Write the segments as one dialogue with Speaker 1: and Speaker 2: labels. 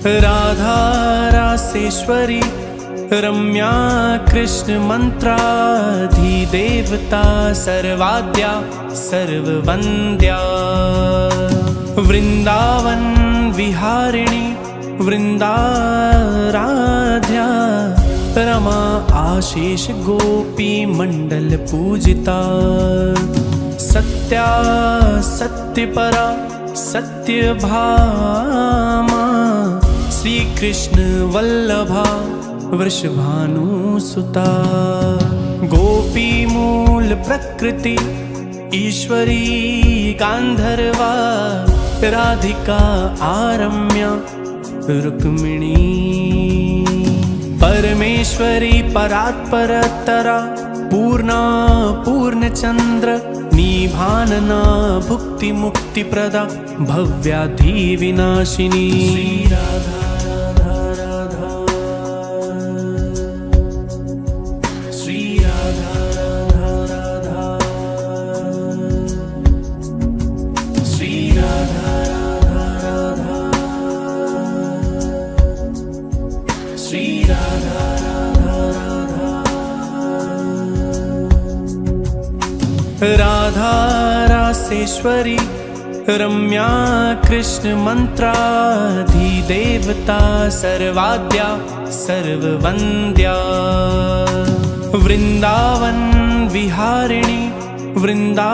Speaker 1: राधा रासेश्वरी रम्या कृष्ण मंत्राधिदेवता सर्वाद्या सर्ववन्द्या वृंदावन विहारिणी वृंदाराध्या रमा आशीष गोपी मंडल पूजिता सत्या सत्यपरा सत्यभामा श्री कृष्ण वल्लभा वृषभानुसुता गोपी मूल प्रकृति ईश्वरी गांधर्वा राधिका आरम्या रुक्मिणी परमेश्वरी परात्परतरा पूर्णा पूर्णचंद्र निभानना भुक्ति मुक्ति प्रदा भव्याधि विनाशिनी श्री राधा राधा राधा श्री राधा राधा राधा श्री राधा राधा राधा श्री राधा राधा रासेश्वरी रम्या कृष्ण मंत्राधिदेवता सर्वाद्या सर्ववन्द्या वृंदावन विहारिणी वृंदाराध्या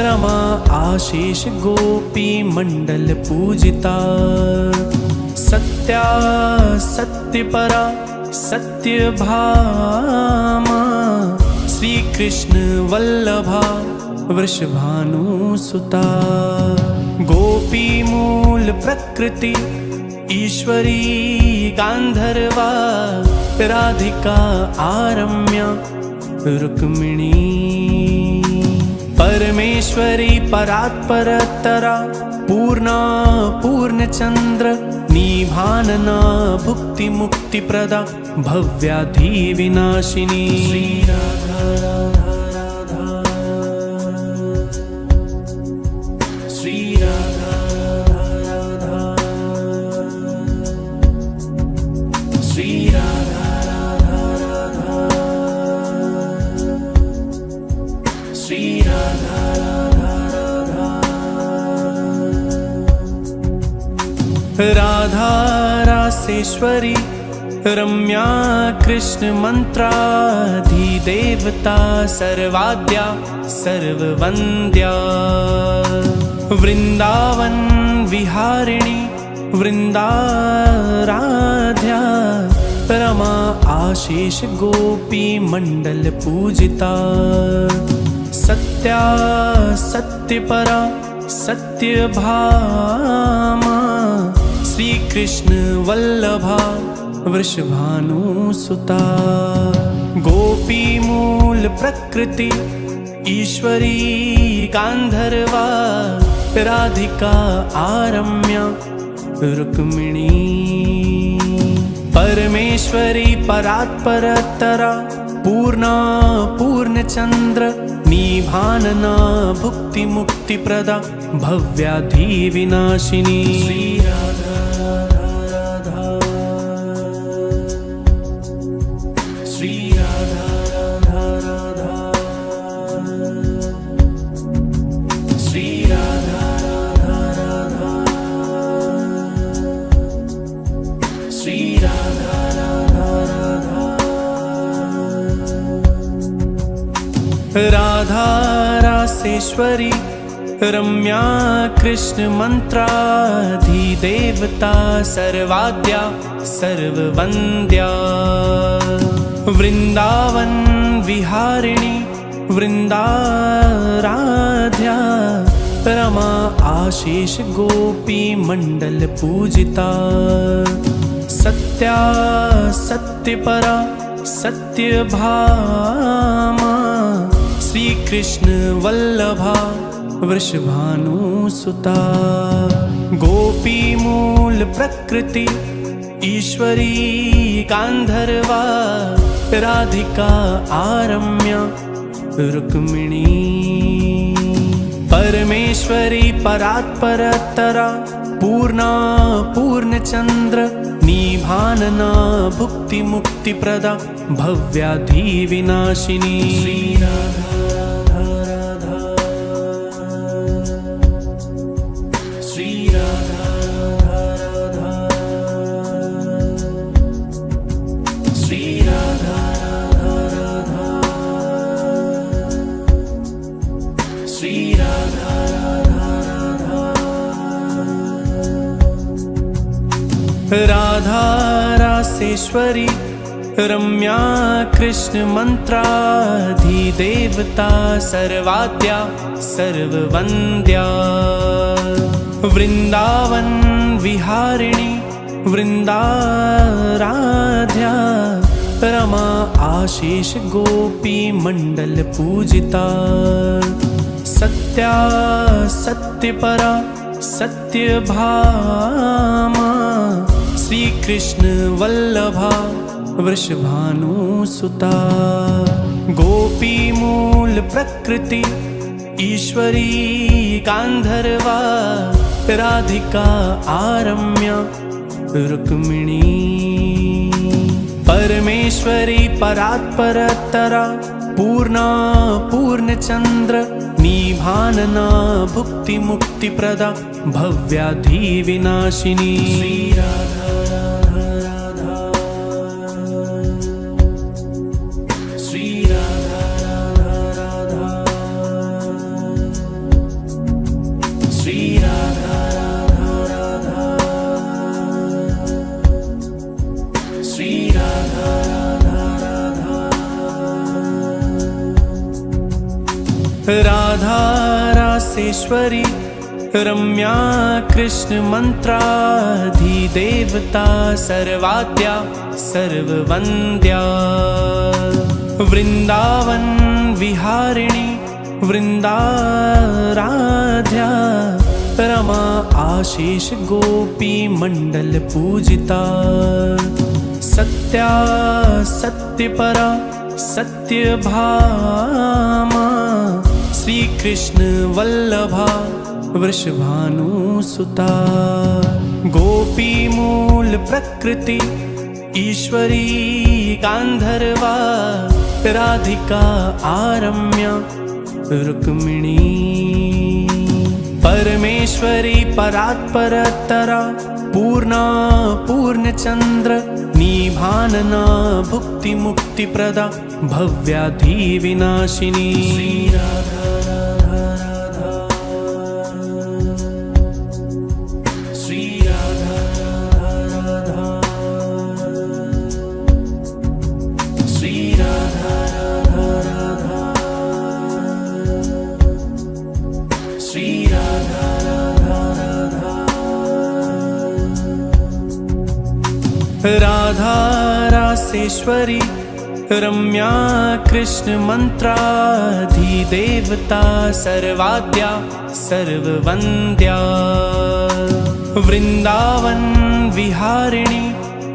Speaker 1: रमा आशीष गोपी मंडल पूजिता सत्या सत्यपरा सत्यभामा श्री कृष्ण वल्लभा वृषभानुसुता गोपी मूल प्रकृति ईश्वरी गांधर्वा राधिका आरम्या रुक्मिणी परमेश्वरी परात्परतरा पूर्णा पूर्णचंद्र निभानना भुक्ति मुक्ति प्रदा भव्याधि विनाशिनी श्री राधा राधा राधा श्री राधा राधा राधा श्री राधा राधा राधा श्री राधा राधा रासेश्वरी रम्या कृष्ण मंत्राधिदेवता सर्वाद्या सर्ववन्द्या वृंदावन विहारिणी वृंदाराध्या रमा आशीष गोपी मंडल पूजिता सत्या सत्यपरा सत्यभामा श्री कृष्ण वल्लभा वृषभानुसुता गोपी मूल प्रकृति ईश्वरी गांधर्वा राधिका आरम्या रुक्मिणी परमेश्वरी परात्परतरा पूर्णा पूर्णचंद्र निभानना भुक्ति मुक्ति प्रदा भव्याधि विनाशिनी श्री राधा राधा श्री राधा राधा श्री राधा राधा श्री राधा राधा रासेश्वरी रम्या कृष्ण मंत्राधिदेवता सर्वाद्या सर्ववन्द्या वृंदावन विहारिणी वृंदाराध्या रमा आशीष गोपी मंडल पूजिता सत्या सत्यपरा सत्यभामा श्री कृष्ण वल्लभा वृषभानुसुता गोपी मूल प्रकृति ईश्वरी गांधर्वा राधिका आरम्या रुक्मिणी परमेश्वरी परात्परतरा पूर्णा पूर्णचंद्र निभानना भुक्ति मुक्ति प्रदा भव्याधि विनाशिनी श्री राधा राधा श्री राधा राधा श्री राधा राधा श्री राधा राधा रासेश्वरी रम्या कृष्ण मंत्राधिदेवता सर्वाद्या सर्ववन्द्या वृंदावन विहारिणी वृंदाराध्या रमा आशीष गोपी मंडल पूजिता सत्या सत्यपरा सत्यभामा श्री कृष्ण वल्लभा वृषभानुसुता गोपी मूल प्रकृति ईश्वरी गांधर्वा राधिका आरम्या रुक्मिणी परमेश्वरी परात्परतरा पूर्णा पूर्णचंद्र निभानना भुक्ति मुक्ति प्रदा भव्याधि विनाशिनी श्री राधा राधा श्री राधा राधा श्री राधा राधा श्री राधा राधा रासेश्वरी रम्या कृष्ण मंत्राधिदेवता सर्वाद्या सर्ववन्द्या वृंदावन विहारिणी वृंदाराध्या रमा आशीष गोपी मंडल पूजिता सत्या सत्यपरा सत्यभामा श्री कृष्ण वल्लभा वृषभानुसुता गोपी मूल प्रकृति ईश्वरी गांधर्वा राधिका आरम्या रुक्मिणी परमेश्वरी परात्परतरा पूर्णा पूर्णचंद्र निभानना भुक्ति मुक्ति प्रदा भव्याधि विनाशिनी श्री राधा राधा श्री राधा राधा श्री राधा राधा श्री राधा राधा रासेश्वरी रम्या कृष्ण मंत्राधिदेवता सर्वाद्या सर्ववन्द्या वृंदावन विहारिणी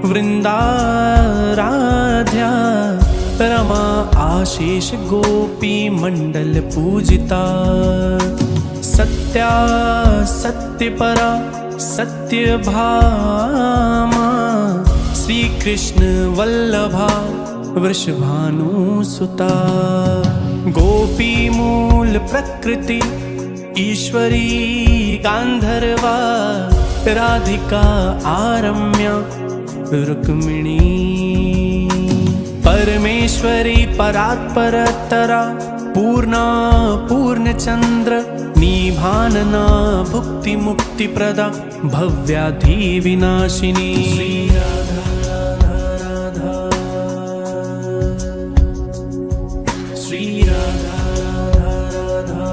Speaker 1: वृंदाराध्या रमा आशीष गोपी मंडल पूजिता सत्या सत्यपरा सत्यभामा श्री कृष्ण वल्लभा वृषभानुसुता गोपी मूल प्रकृति ईश्वरी गांधर्वा राधिका आरम्या रुक्मिणी परमेश्वरी परात्परतरा पूर्णा पूर्णचंद्र निभानना भुक्ति मुक्ति प्रदा भव्याधि विनाशिनी श्री राधा राधा श्री राधा राधा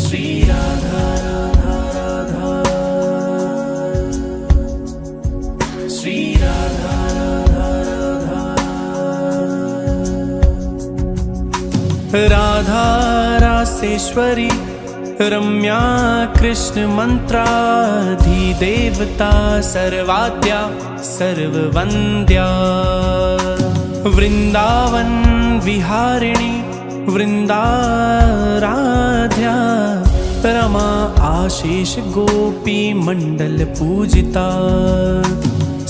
Speaker 1: श्री राधा राधा श्री राधा राधा रासेश्वरी रम्या कृष्ण मंत्राधिदेवता सर्वाद्या सर्ववन्द्या वृंदावन विहारिणी वृंदाराध्या रमा आशीष गोपी मंडल पूजिता।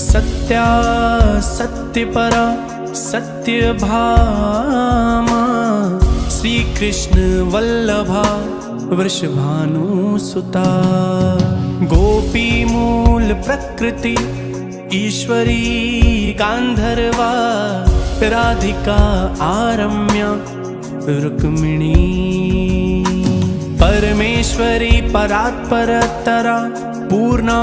Speaker 1: सत्या सत्यपरा सत्यभामा श्री कृष्ण वल्लभा वृषभानुसुता। गोपी मूल प्रकृति ईश्वरी गांधर्वा राधिका आरम्या रुक्मिणी। परमेश्वरी परात्परतरा पूर्णा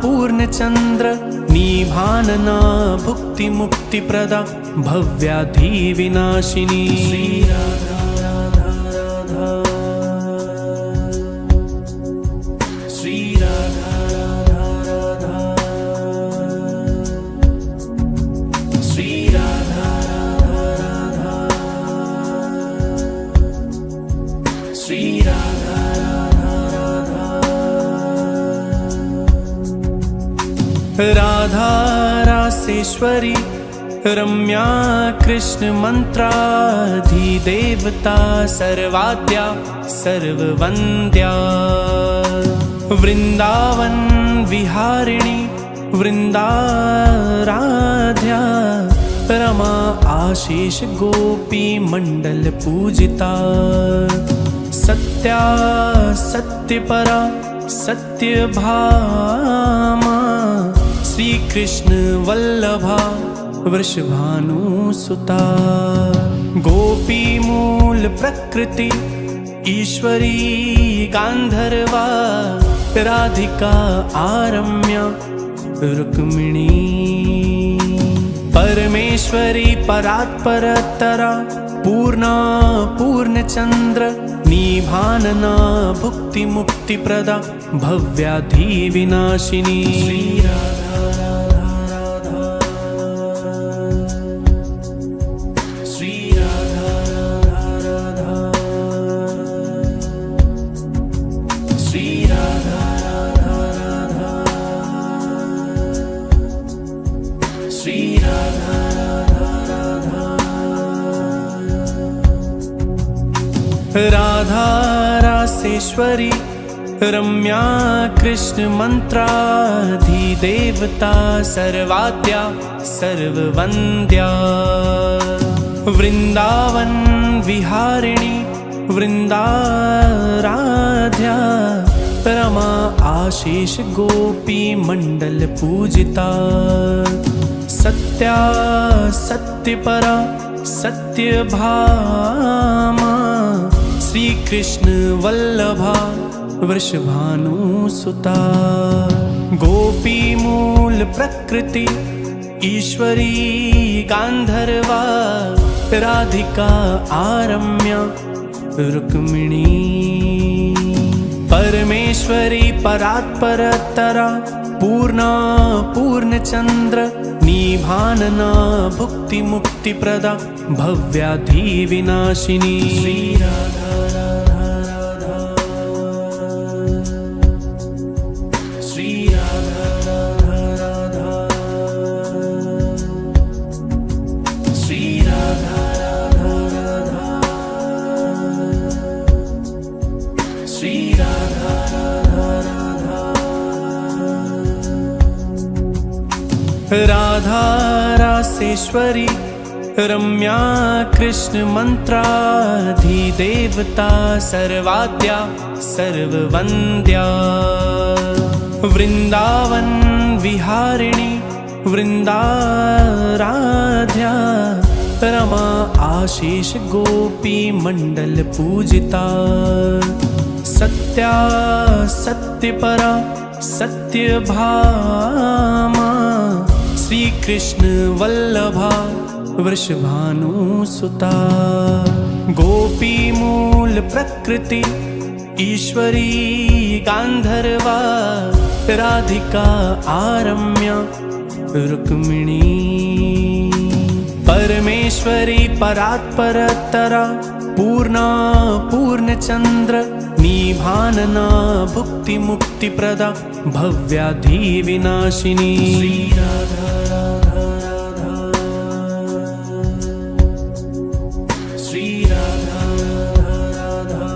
Speaker 1: पूर्णचंद्र निभानना भुक्ति मुक्ति प्रदा भव्याधि विनाशिनी। श्री राधा राधा राधा श्री राधा राधा राधा श्री राधा राधा राधा श्री राधा राधा रासेश्वरी रम्या कृष्ण मंत्राधिदेवता सर्वाद्या सर्ववन्द्या। वृंदावन विहारिणी वृंदाराध्या रमा आशीष गोपी मंडल पूजिता। सत्या सत्यपरा सत्यभामा श्री कृष्ण वल्लभा वृषभानुसुता। गोपी मूल प्रकृति ईश्वरी गांधर्वा राधिका आरम्या रुक्मिणी। परमेश्वरी परात्परतरा पूर्णा पूर्णचंद्र निभानना भुक्ति मुक्ति प्रदा भव्याधि विनाशिनी। श्री राधा राधा राधा श्री राधा राधा राधा श्री राधा राधा राधा श्री राधा राधा रासेश्वरी रम्या कृष्ण मंत्राधिदेवता सर्वाद्या सर्ववन्द्या। वृंदावन विहारिणी वृंदाराध्या रमा आशीष गोपी मंडल पूजिता। सत्या सत्यपरा सत्यभामा श्री कृष्ण वल्लभा वृषभानुसुता। गोपी मूल प्रकृति ईश्वरी गांधर्वा राधिका आरम्या रुक्मिणी। परमेश्वरी परात्परतरा पूर्णा पूर्णचंद्र निभानना भुक्ति मुक्ति प्रदा भव्याधि विनाशिनी। श्री राधा राधा राधा श्री राधा राधा राधा श्री राधा राधा राधा श्री राधा राधा राधा। राधा रासेश्वरी रम्या कृष्ण मंत्राधिदेवता सर्वाद्या सर्ववन्द्या। वृंदावन विहारिणी वृंदाराध्या रमा आशीष गोपी मंडल पूजिता। सत्या सत्यपरा सत्यभामा श्री कृष्ण वल्लभा वृषभानुसुता। गोपी मूल प्रकृति ईश्वरी गांधर्वा राधिका आरम्या रुक्मिणी। परमेश्वरी परात्परतरा पूर्णा पूर्णचंद्र निभानना भुक्ति मुक्ति प्रदा भव्याधि विनाशिनी। श्री राधा राधा राधा श्री राधा राधा राधा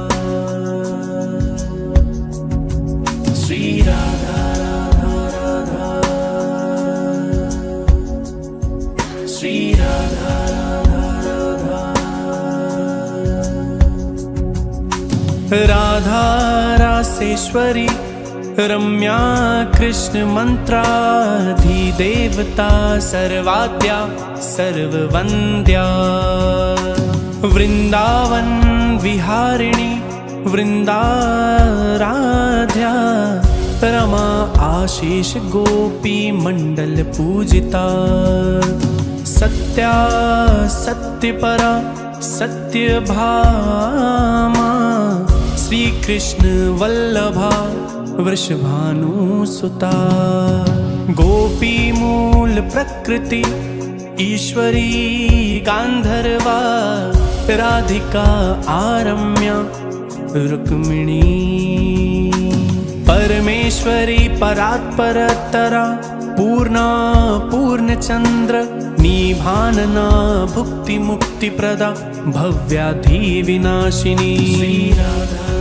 Speaker 1: राधा रासेश्वरी रम्या कृष्ण मंत्राधिदेवता सर्वाद्या सर्ववन्द्या वृंदावन विहारिणी वृंदाराध्या रमा आशीष गोपी मंडल पूजिता सत्या सत्यपरा सत्यभामा श्री कृष्ण वल्लभा वृषभानुसुता गोपी मूल प्रकृति ईश्वरी गांधर्वा राधिका आरम्या रुक्मिणी परमेश्वरी परात्परतरा पूर्णा पूर्णचंद्र निभानना भुक्ति मुक्ति प्रदा भव्याधि विनाशिनी श्री राधा